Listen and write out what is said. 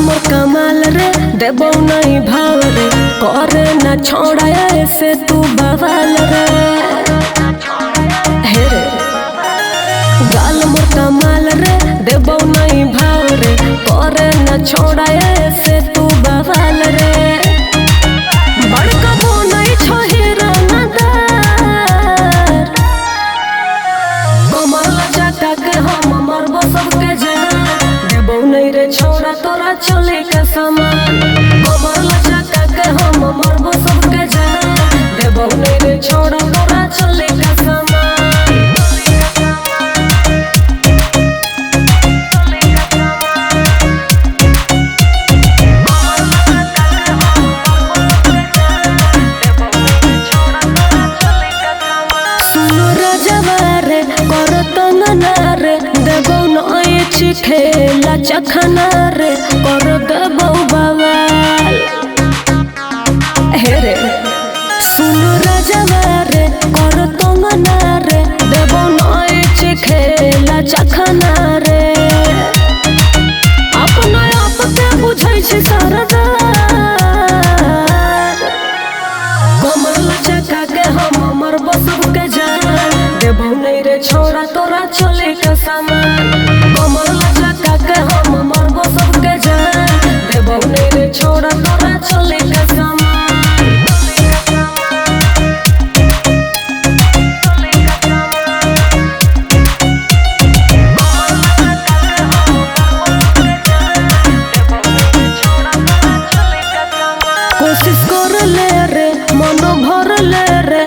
मोर कमाल रे देबो नहीं भाव रे करे न छोड़ाया ऐसे तू बवाल रे हे रे गाल मोर कमाल रे देबो नहीं भाव रे करे न छोड़ाया ऐसे तू बवाल रे बड़का वो नहीं छोही रंगदार कमर लचका के हम मरबो सबके जान देबो नहीं रे छोड़ा तोरा चले के समान कमर लचका के हम मरबो सबके जान देबो नहीं रे छोड़ा तोरा चले के समान। खेला चखना रे कर देबो बवाल हे रे सुन राजवा रे कर तंगना रे देबो नाच खेला चखना रे अपना आप के बुझै छै सरदार कमर लचका के हम मरबो सबके जान देबो नहीं रे छोड़ा तोरा चले के समान कमर लचका के हम मरबो सबके जान देबो नहीं रे छोड़ा तोरा चले के समान। कोशिश कर ले रे मन भर ले रे